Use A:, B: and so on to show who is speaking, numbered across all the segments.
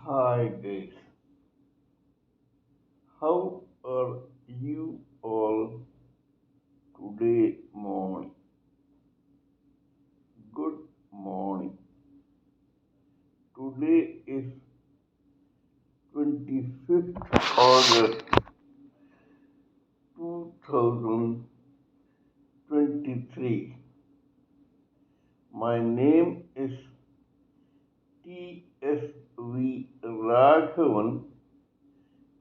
A: Hi guys, how are you all today morning? Good morning. Today is 25th August 2023. My name is T.S.V. Raghavan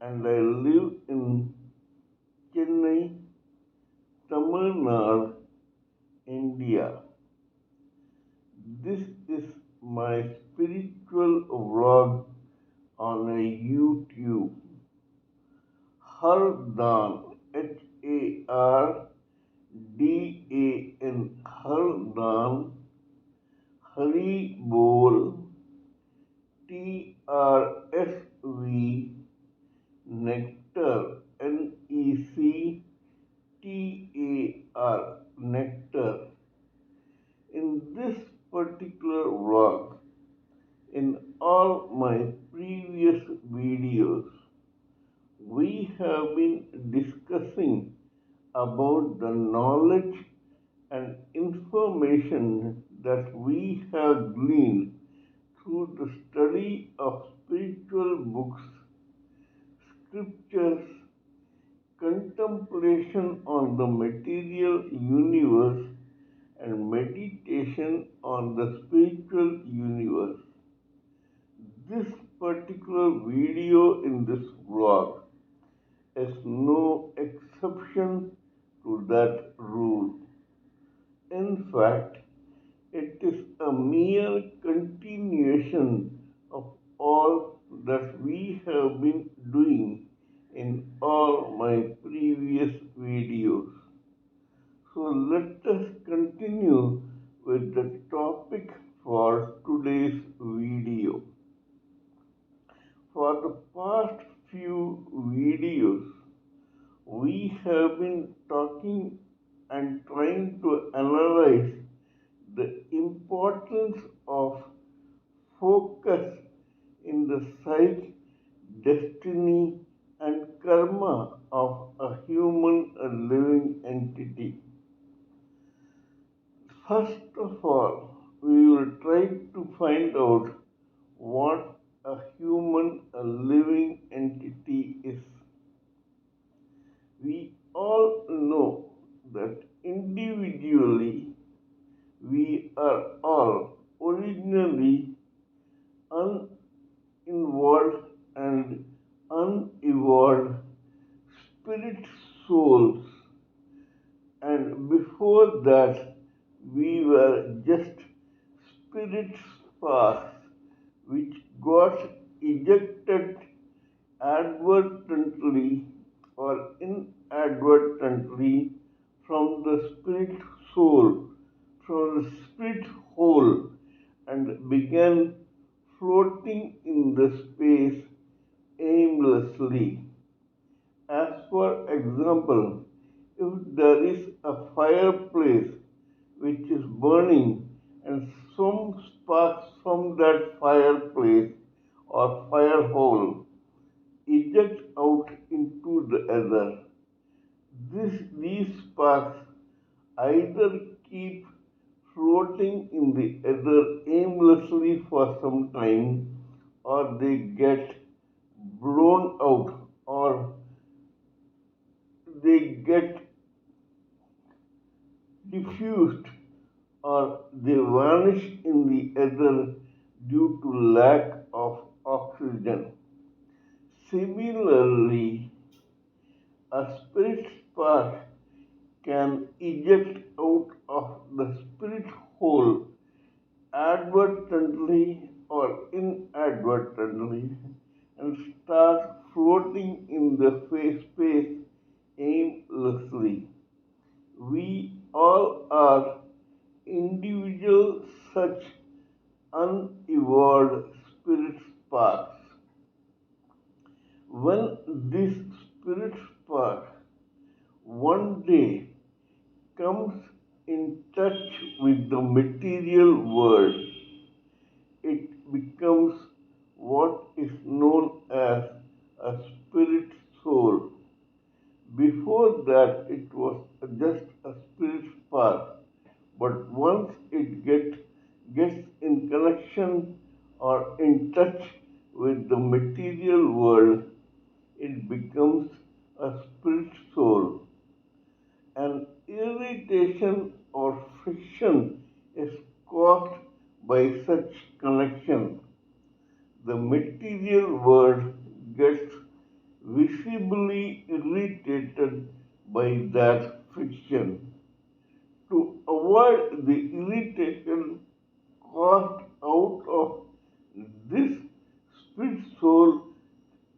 A: and I live in Chennai, Tamil Nadu, India. This is my spiritual vlog on a YouTube. Hardan, Hardan, Hardan, Haribol, TRSV, Nectar, NECTAR, Nectar. In this particular vlog, in all my previous videos, we have been discussing about the knowledge and information that we have gleaned through the study of spiritual books, scriptures, contemplation on the material universe, and meditation on the spiritual universe. This particular video in this vlog is no exception to that rule. In fact, it is a mere continuation of all that we have been doing in all my previous videos. So let us continue with the topic for today's video. For the past few videos, we have been talking and trying to analyze the importance of focus in the psyche, destiny, and karma of a human living entity. First of all, we will try to find out what a human living entity is. We all know that individually we are all originally uninvolved and unevolved spirit souls, and before that we were just spirit sparks which got ejected advertently or inadvertently from the spirit soul, from the spirit whole, and began floating in the space aimlessly. As for example, if there is a fireplace which is burning and some sparks from that fireplace or fire hole eject out into the ether. These sparks either keep floating in the ether aimlessly for some time or they get blown out or they get diffused or they vanish in the ether due to lack of oxygen. Similarly, a spirit spark can eject out of the spirit hole advertently or inadvertently and start floating in the space aimlessly. We all are individual such unevolved spirit sparks. When this spirit spark one day comes in touch with the material world, it becomes what is connection or in touch with the material world, it becomes a spirit soul. An irritation or friction is caused by such connection. The material world gets visibly irritated by that friction. To avoid the irritation caused out of this spirit soul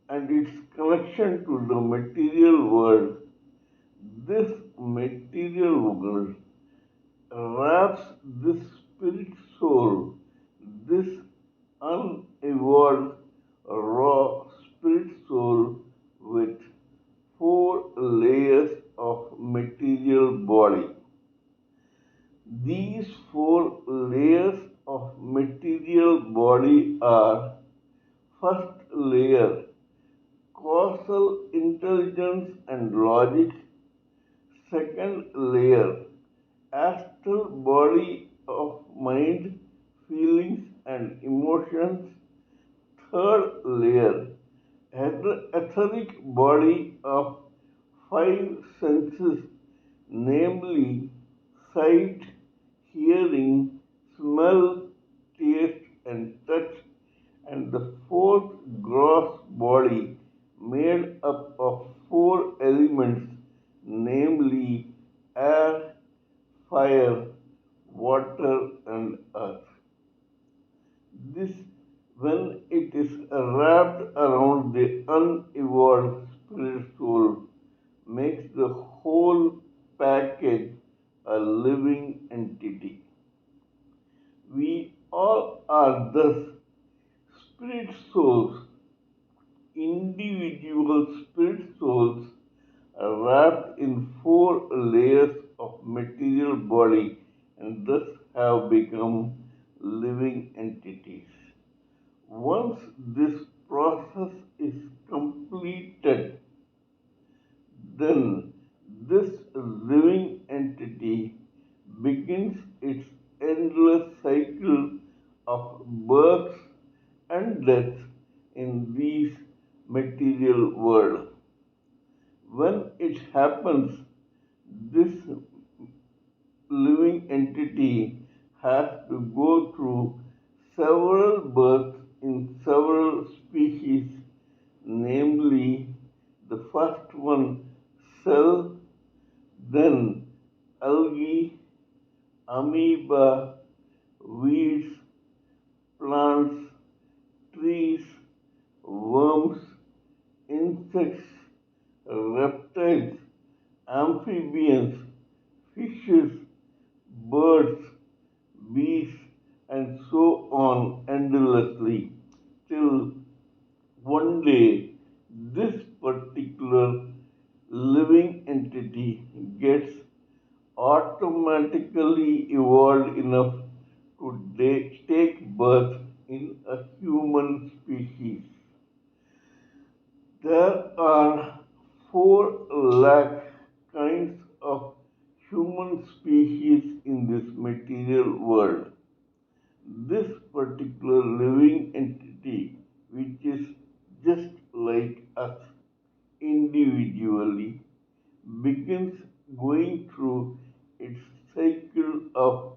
A: and its connection to the material world, this material world wraps this spirit soul, this unevolved raw spirit soul with four layers of material body. These four layers of material body are: first layer, causal intelligence and logic; second layer, astral body of mind, feelings and emotions; third layer, etheric body of five senses, namely sight, hearing, smell, taste, and touch; and the fourth gross body made up of four elements, namely air, fire, water, and earth. This, when it is wrapped around the unevolved spirit soul, makes the whole package a living entity. We all are thus spirit souls, individual spirit souls wrapped in four layers of material body and thus have become living entities. Once this process is completed, then this living entity begins its endless cycle of births and deaths in these material world. When it happens, this living entity has to go through several births in several species, namely the first one cell, then algae, amoeba, weeds, plants, trees, worms, insects, reptiles, amphibians, fishes, birds, bees, and so on endlessly, till one day this particular living entity gets automatically evolved enough to take birth in a human species. There are 4 lakh kinds of human species in this material world. This particular living entity, which is just like us individually, begins going through its cycle of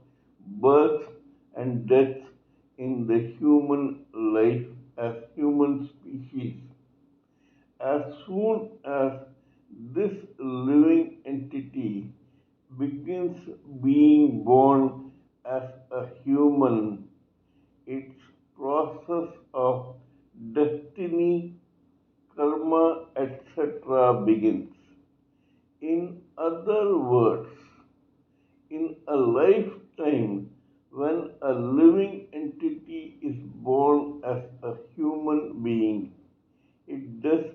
A: birth and death in the human life as human species. As soon as this living entity begins being born as a human, its process of destiny, karma, etc. begins. In other words, in a lifetime, when a living entity is born as a human being, it does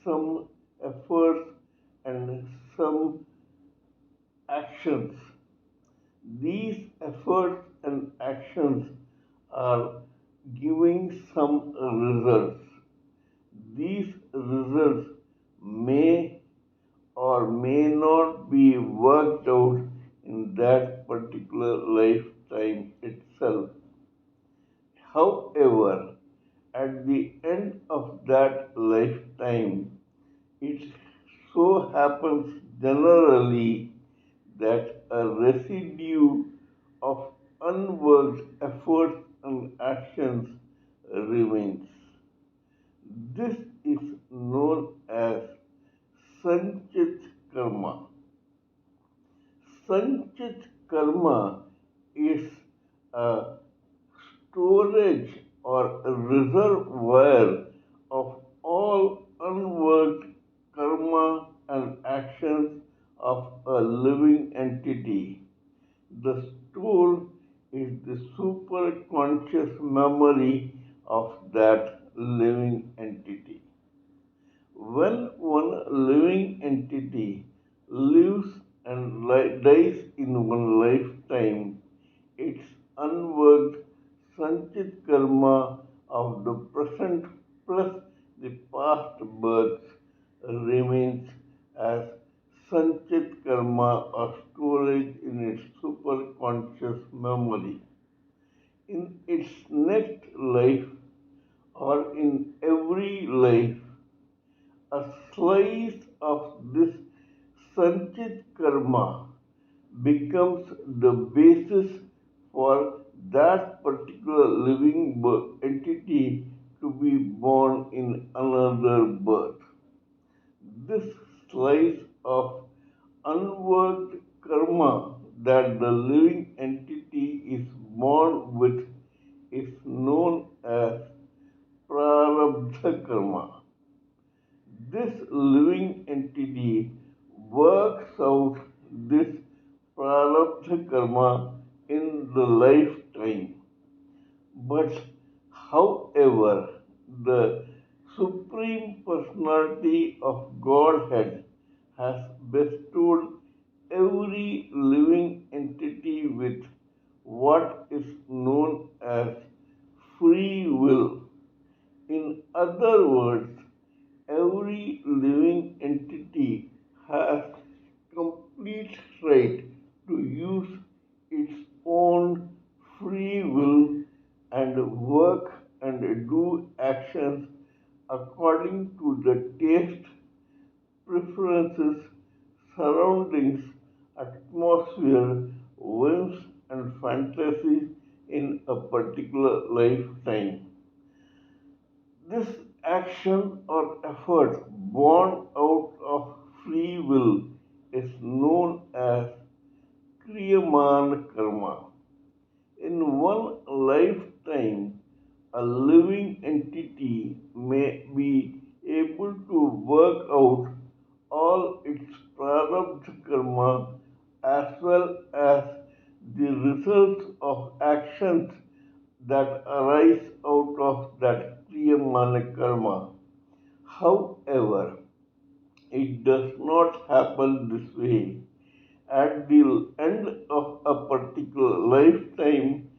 A: some efforts and some actions. These efforts and actions are giving some results. These results may or may not be worked out in that particular lifetime itself. However, at the end of that lifetime, it so happens generally that a residue of unworked efforts and actions remains. This is known as Sanchit Karma. Sanchit Karma is a storage or a reservoir of all unworked karma and actions of a living entity. The store is the superconscious memory of that living entity. When one living entity lives and dies in one lifetime, its unworked Sanchit karma of the present plus the past births remains as Sanchit karma or storage in its superconscious memory. In its next life or in every life, a slice of this Sanchit karma becomes the basis for that particular living entity to be born in another birth. This slice of unworked karma that the living entity is born with is known as prarabdha karma. This living entity works out this prarabdha karma in the lifetime. But however, the Supreme Personality of Godhead has bestowed every living entity with what is known as free will. In other words, every living entity has complete right to use its own free will and work and do actions according to the taste, preferences, surroundings, atmosphere, whims, and fantasies in a particular lifetime. This action or effort born out of free will is known as Kriyaman Karma. In one lifetime, a living entity may be able to work out all its prarabdha karma as well as the results of actions that arise out of that Kriyamana karma. However, it does not happen this way. At the end of a particular lifetime,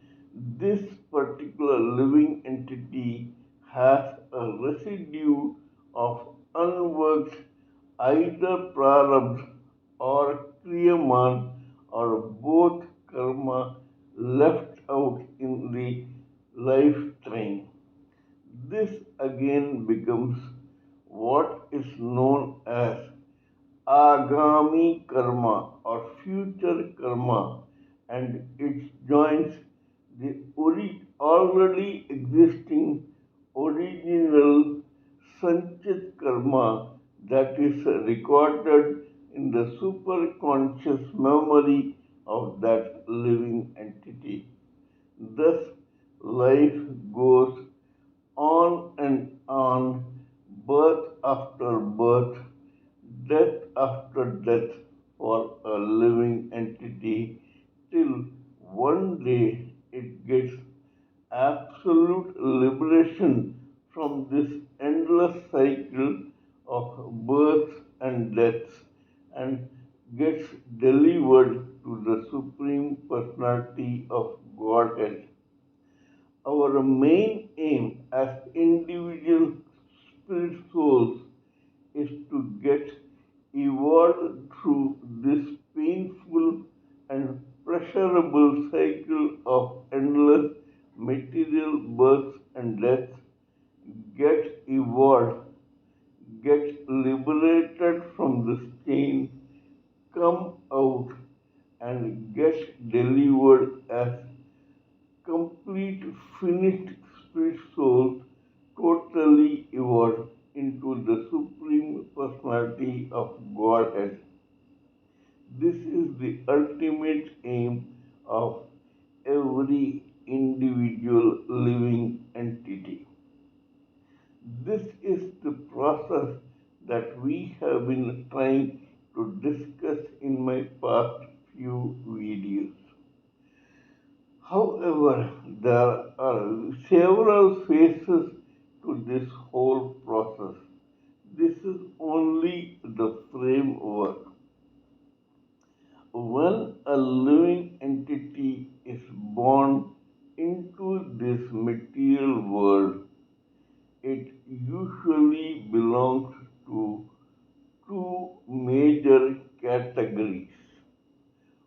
A: this particular living entity has a residue of unworked either prarabdha or kriyaman or both karma left out in the lifetime. This again becomes what is known as agami karma or future karma, and it joins the already existing original sanchit karma that is recorded in the superconscious memory of that living entity. Thus, life goes on and on, birth after birth, death after death for a living entity till one day it gets absolute liberation from this endless cycle of births and deaths and gets delivered to the Supreme Personality of Godhead. Our main aim as individual spirit souls is to get evolved through this painful and pleasurable cycle of endless material material births and deaths, get evolved, get liberated from this chain, come out and get delivered as complete finished spirit soul, totally evolved into the Supreme Personality of Godhead. This is the ultimate aim of every individual living entity. This is the process that we have been trying to discuss in my past few videos. However, there are several phases to this whole process. This is only the framework. When a living entity is born into this material world, it usually belongs to two major categories.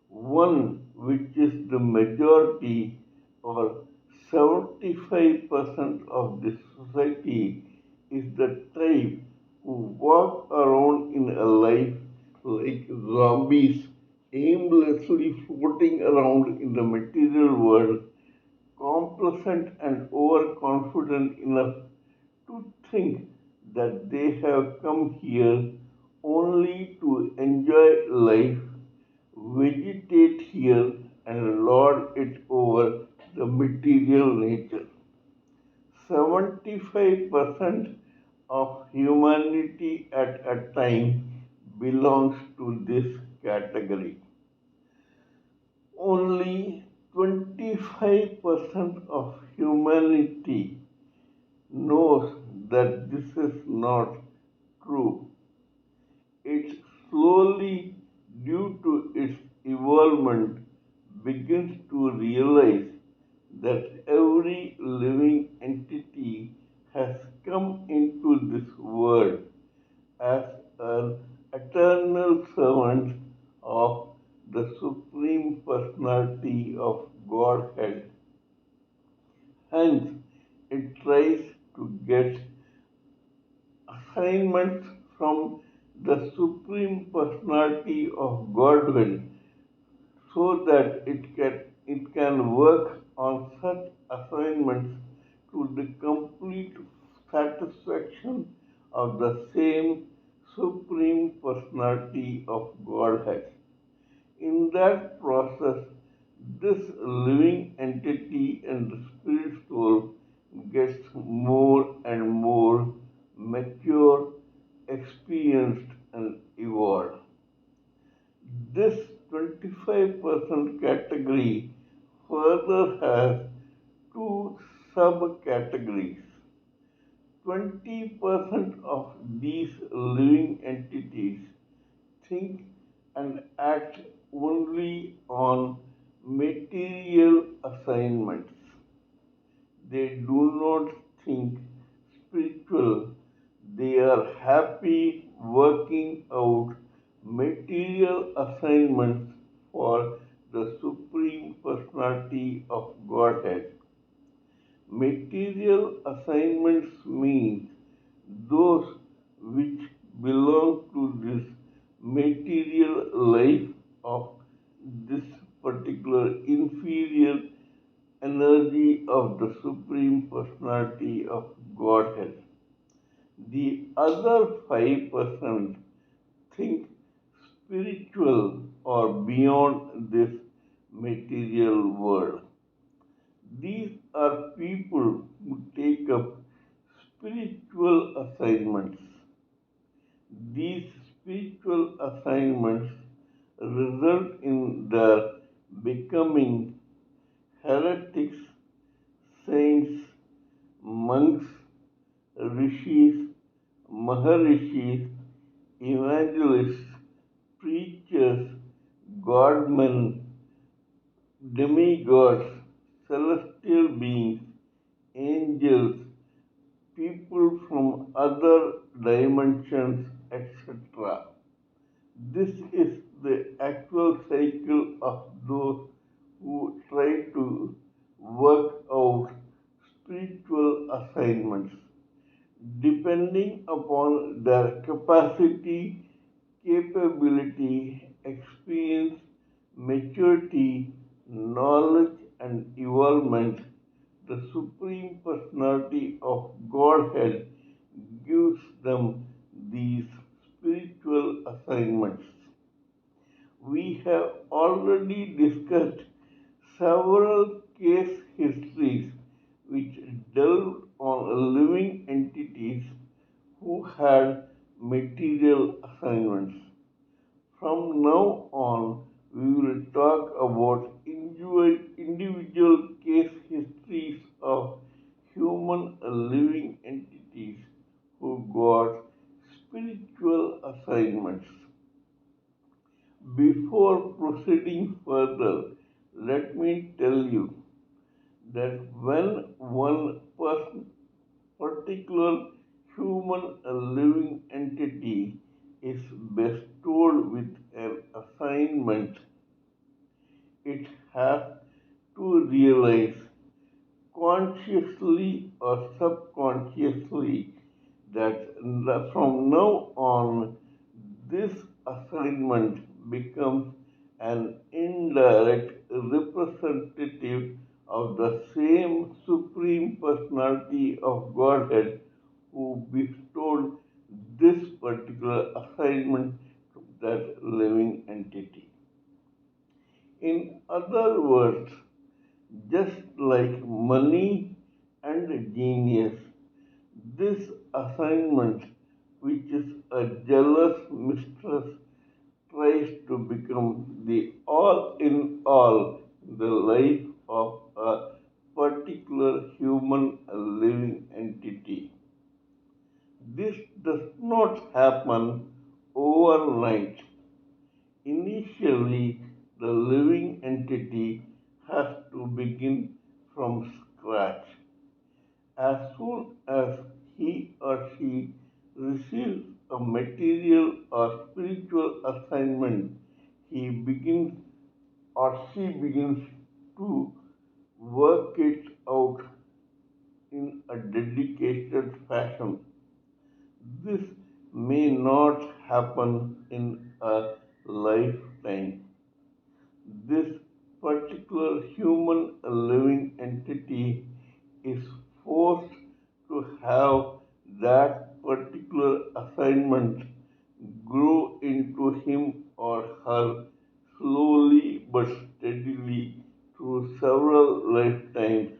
A: One, which is the majority or 75% of the society, is the tribe who walk around in a life like zombies, aimlessly floating around in the material world, complacent and overconfident enough to think that they have come here only to enjoy life, vegetate here, and lord it over the material nature. 75% of humanity at a time belongs to this category. Only 25% of humanity knows that this is not true. It slowly, due to its evolvement, begins to realize that every living entity has come into this world as an eternal servant of the Supreme Personality of Godhead. Hence, it tries to get assignments from the Supreme Personality of Godhead so that it can work on such assignments to the complete satisfaction of the same Supreme Personality of Godhead. In that process, this living entity and the spirit soul gets more and more mature, experienced, and evolved. This 25% category further has two subcategories. 20% of these living entities think and act only on material assignments. They do not think spiritual. They are happy working out material assignments for the Supreme Personality of Godhead. Material assignments mean those which belong to this material life of this particular inferior energy of the Supreme Personality of Godhead. The other 5% think spiritual or beyond this material world. These are people who take up spiritual assignments. These spiritual assignments result in their becoming heretics, saints, monks, rishis, maharishis, evangelists, preachers, godmen, demigods, celestial beings, angels, people from other dimensions, etc. This is the actual cycle of those who try to work out spiritual assignments, depending upon their capacity, capability, experience, maturity, knowledge, and evolvement. The Supreme Personality of Godhead gives them these spiritual assignments. We have already discussed several case histories which delved on living entities who had material assignments. From now on, we will talk about individual case histories of human living entities who got spiritual assignments. Before proceeding further, let me tell you that when one particular human living entity is bestowed with an assignment, it has to realize consciously or subconsciously that from now on this assignment becomes an indirect representative of the same Supreme Personality of Godhead who bestowed this particular assignment to that living entity. In other words, just like money and genius, this assignment, which is a jealous mistress, tries to become the all in all in the life of a particular human living entity. This does not happen overnight. Initially, the living entity has to begin from scratch. As soon as he or she receives a material or spiritual assignment, he begins or she begins to work it out in a dedicated fashion. This may not happen in a lifetime. This particular human living entity is forced to have that particular assignment grow into him or her slowly but steadily through several lifetimes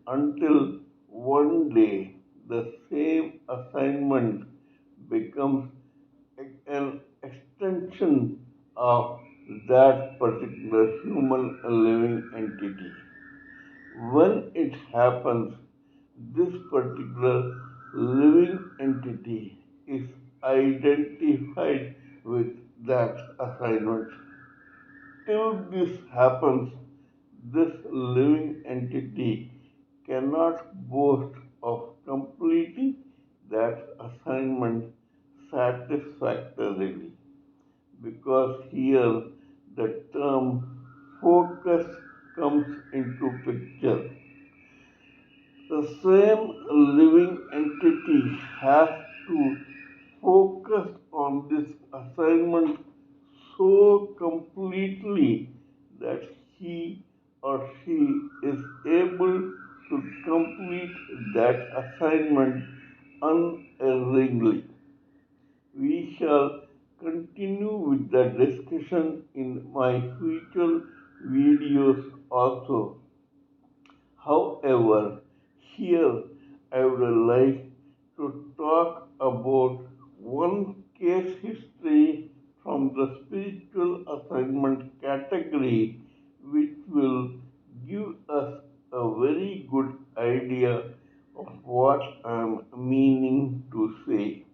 A: until one day the same assignment becomes an extension of that particular human living entity. When it happens, this particular living entity is identified with that assignment. Till this happens, this living entity cannot boast of completing that assignment satisfactorily because here the term focus comes into picture. The same living entity has to focus on this assignment so completely that he or she is able to complete that assignment unerringly. We shall continue with the discussion in my future videos also. However, here I would like to talk about one case history from the spiritual assignment category which will give us a very good idea of what I am meaning to say.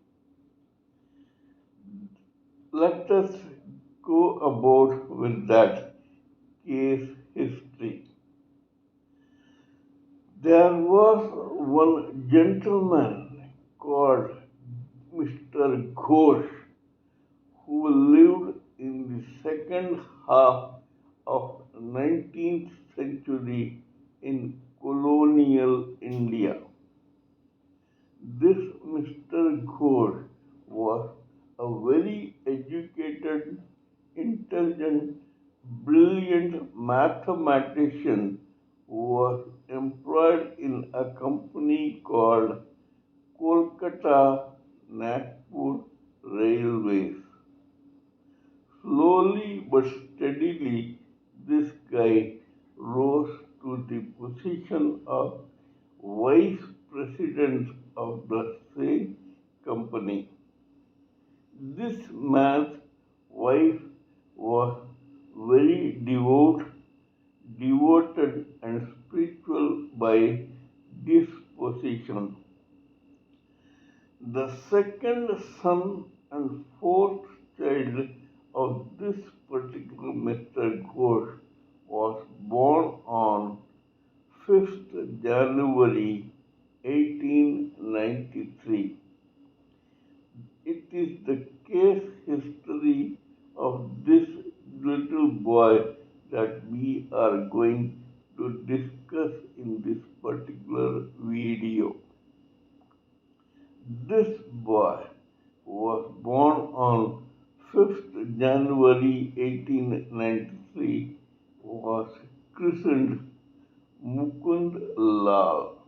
A: Let us go about with that case history. There was one gentleman called Mr. Ghosh who lived in the second half of 19th century in colonial India. This Mr. Ghosh was a very educated, intelligent, brilliant mathematician who was employed in a company called Kolkata Nagpur Railways. Slowly but steadily, this guy rose to the position of vice president of the same company. This man's wife was very devoted and spiritual by disposition. The second son and fourth child of this particular Mr. Ghosh was born on 5th January 1893. It is the case history of this little boy that we are going to discuss in this particular video. This boy was born on 5th January 1893 was christened Mukund Lal.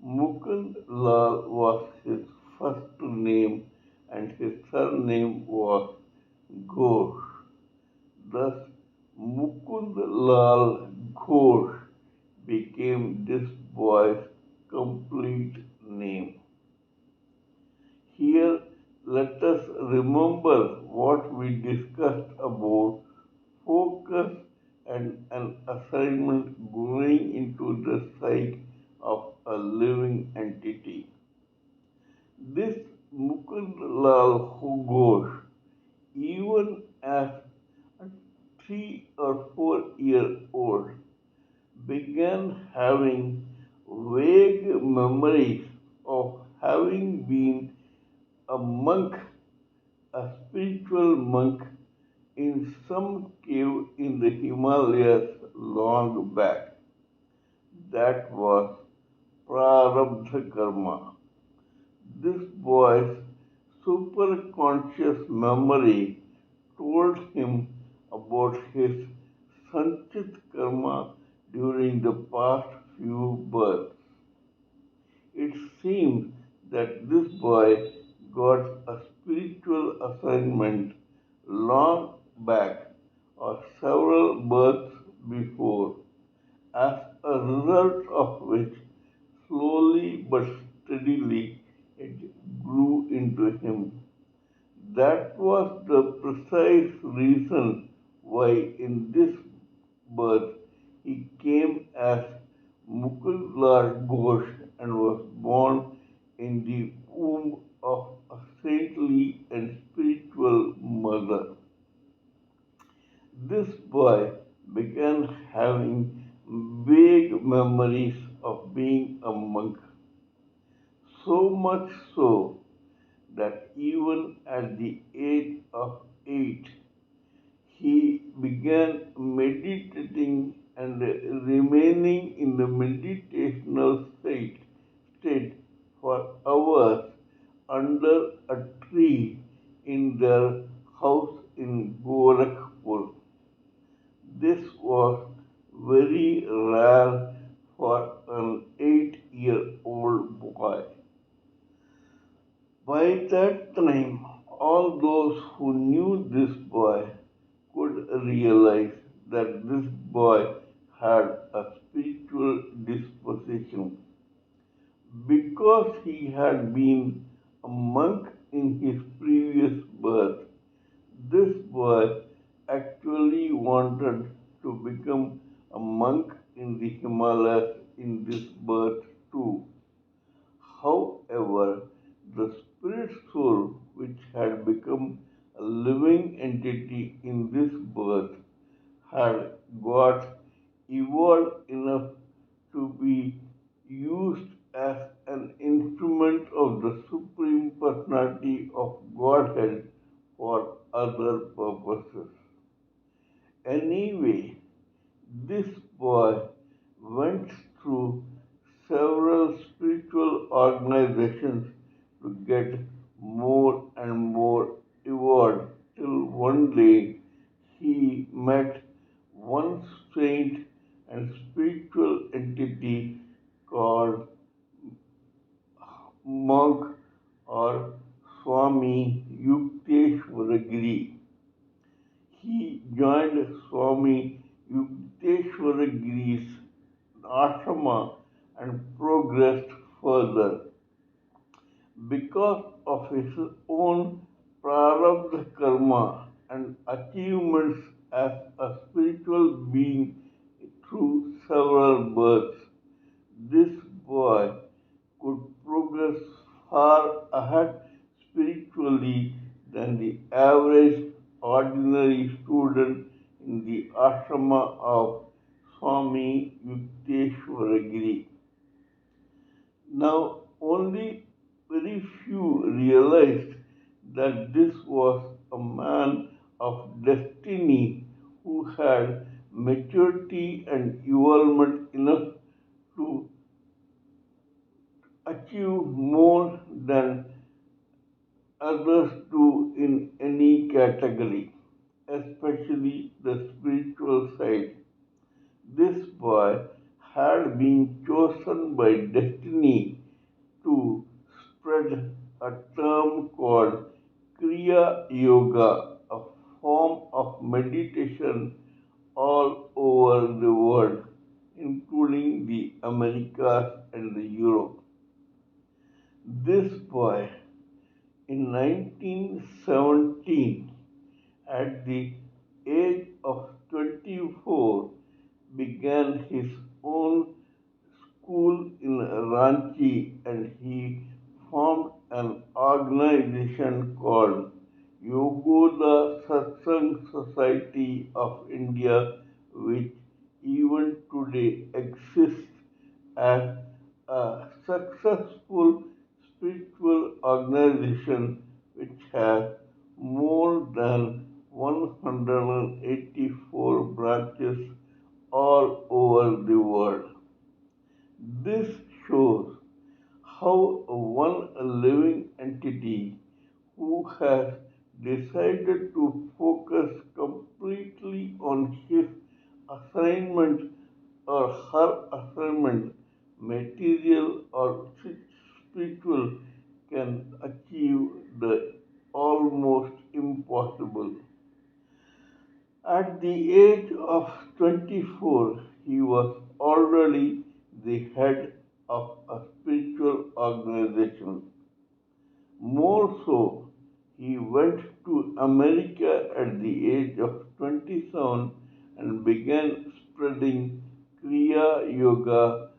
A: Mukund Lal was his first name and his surname was Ghosh. Thus, Mukund Lal Ghosh became this boy's complete name. Here, let us remember what we discussed about focus and an assignment going into the psyche of a living entity. This Mukund Lal Ghosh, even as a 3 or 4 year old, began having vague memories of having been a monk, a spiritual monk in some cave in the Himalayas long back. That was Prarabdha Karma. This boy's superconscious memory told him about his Sanchit Karma during the past few births. It seems that this boy got a spiritual assignment long back or several births before, as a result of which slowly but steadily it grew into him. That was the precise reason why in this birth he came as Mukundlal Ghosh and was born in the womb of a saintly and spiritual mother. This boy began having vague memories of being a monk, so much so that even at the age of 8, he began meditating and remaining in the meditational state for hours under a tree in their house in Gorakhpur. This was very rare for an 8-year-old boy. By that time, all those who knew this boy could realize that this boy had a spiritual disposition. Because he had been a monk in his previous birth, this boy actually wanted to become a monk in the Himalayas in this birth too. However, the spirit soul, which had become a living entity in this birth, had got evolved enough to be used as an instrument of the Supreme Personality of Godhead for other purposes. Anyway, this boy went organizations to get more and more evolved till one day he met one strange and spiritual entity called monk or Swami Yukteswaragiri. He joined Swami Yukteswaragiri's ashrama and progressed further. Because of his own prarabdha karma and achievements as a spiritual being through several births, this boy could progress far ahead spiritually than the average ordinary student in the ashrama of Swami Yukteswaragiri. Now, only very few realized that this was a man of destiny who had maturity and evolvement enough to achieve more than others do in any category, especially the spiritual side. This boy had been chosen by destiny to spread a term called Kriya Yoga, a form of meditation all over the world, including the Americas and the Europe. This boy in 1917, at the age of 24, began his own school in Ranchi and he formed an organization called Yogoda Satsang Society of India, which even today exists as a successful spiritual organization which has more than 184 branches all over the world. This shows how one living entity who has decided to focus completely on his assignment or her assignment, material or spiritual, can achieve the almost impossible. At the age of 24, he was already the head of a spiritual organization. More so, he went to America at the age of 27 and began spreading Kriya Yoga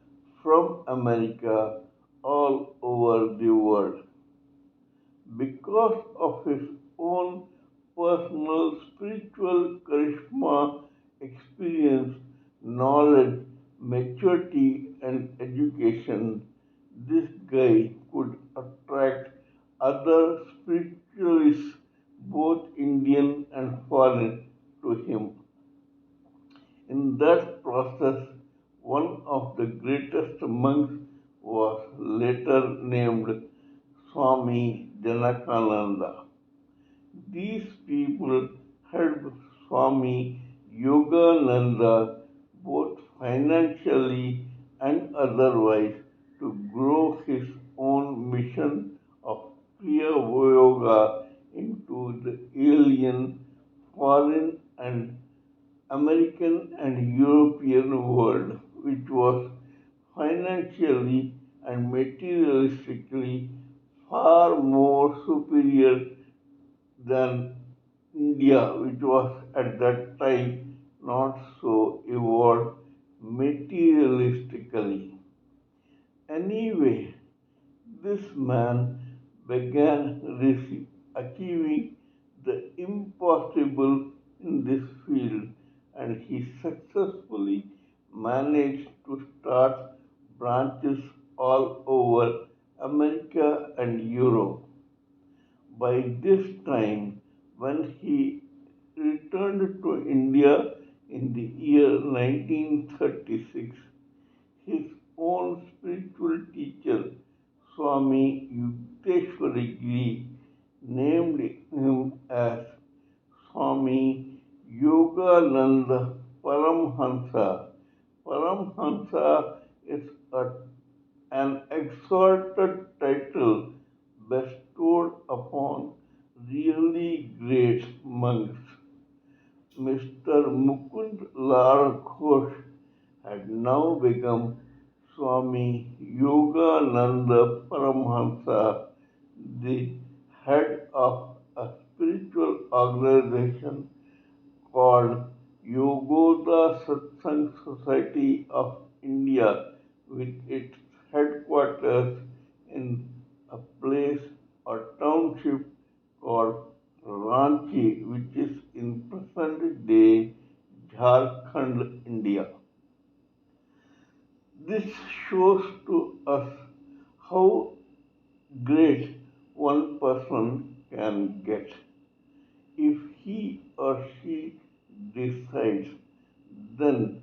A: from America all over the world. Because of his own personal spiritual charisma, experience, knowledge, maturity, and education, this guy could attract other spiritualists, both Indian and foreign, to him. In that process, one of the greatest monks was later named Swami Janakananda. These people helped Swami Yogananda both financially and otherwise to grow his own mission of Kriya Yoga into the alien, foreign, and American and European world, which was financially and materialistically far more superior than India, which was at that time not so evolved materialistically. Anyway, this man began achieving the impossible in this field and he successfully managed to start branches all over America and Europe. By this time, when he returned to India in the year 1936, his own spiritual teacher, Swami Yukteswaragiri named him as Swami Yogananda Paramahansa. Paramhansa is an exalted title bestowed upon really great monks. Mr. Mukund Lal Ghosh had now become Swami Yogananda Paramahansa, the head of a spiritual organization called Yogoda Satsang Society of India, with its headquarters in a place or township called Ranchi, which is in present day Jharkhand, India. This shows to us how great one person can get if he or she decides, then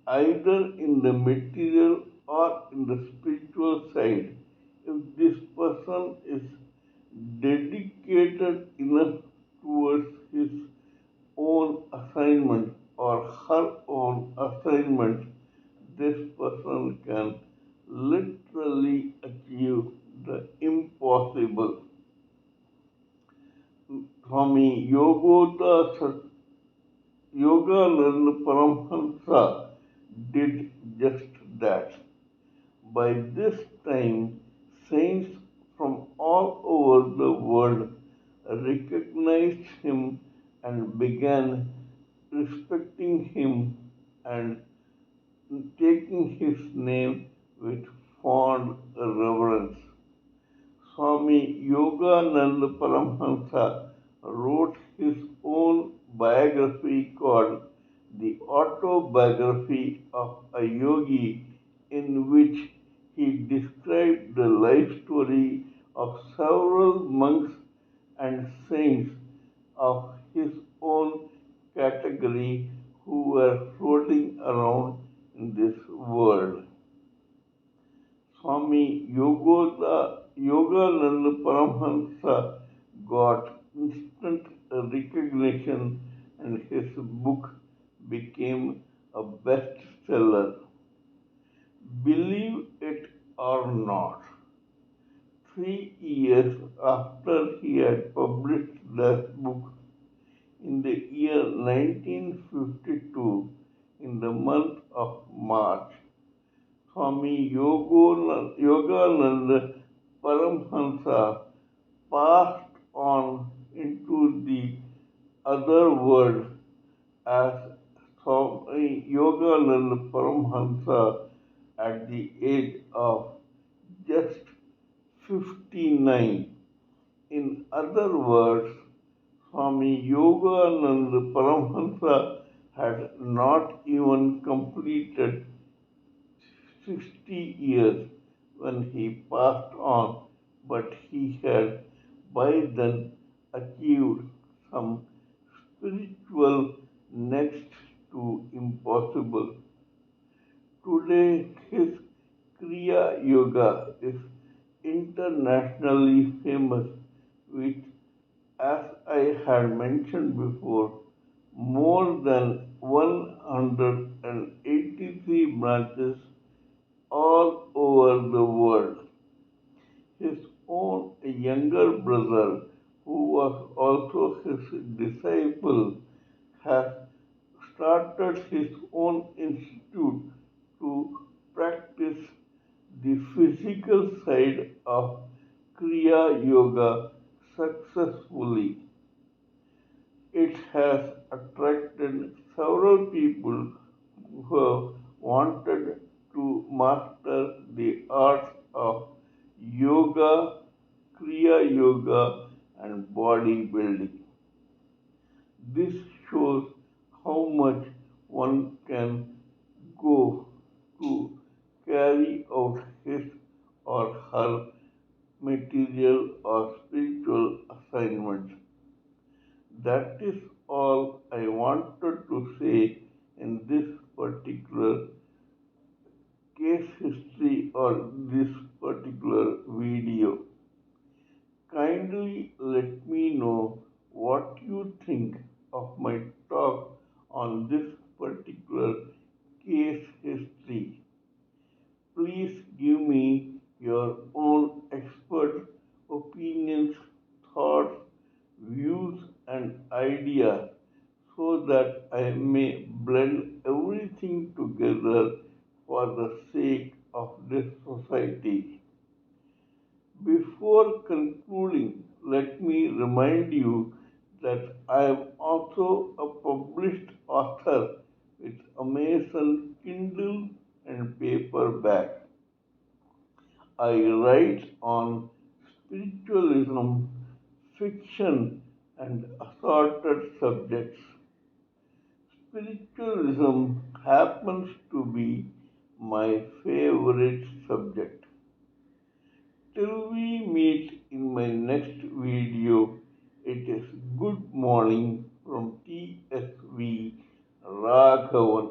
A: either in the material or in the spiritual side, if this person is dedicated enough towards his own assignment or her own assignment, this person can literally achieve the impossible. Swami Yogananda Paramahansa did just that. By this time, saints from all over the world recognized him and began respecting him and taking his name with fond reverence. Swami Yogananda Paramahansa wrote his own biography called The Autobiography of a Yogi, in which he described the life story of several monks and saints of his own category who were floating around in this world. Swami Yogananda Paramahansa got instant recognition and his book became a bestseller. Believe it or not, 3 years after he had published that book, in the year 1952, in the month of March, Swami Yogananda Paramahansa passed on into the other world as Swami Yogananda Paramahansa at the age of just 59. In other words, Swami Yogananda Paramahansa had not even completed 60 years when he passed on, but he had by then achieved some spiritual next to impossible. Today, his Kriya Yoga is internationally famous with, as I had mentioned before, more than 183 branches all over the world. His own younger brother, who was also his disciple, has started his own institute to practice the physical side of Kriya Yoga successfully. It has attracted several people who have wanted to master the arts of yoga, Kriya Yoga, and bodybuilding. This shows how much one can go to carry out his or her material or spiritual assignments. That is all I wanted to say in this particular case history or this particular video. Kindly let me know what you think of my talk on this particular case history. Please give me your own expert opinions, thoughts, views, and ideas so that I may blend everything together for the sake of this society. Before concluding, let me remind you that I am also a published author with Amazon Kindle and paperback. I write on spiritualism, fiction, and assorted subjects. Spiritualism happens to be my favorite subject. Till we meet in my next video, it is good morning from TSV Raghavan.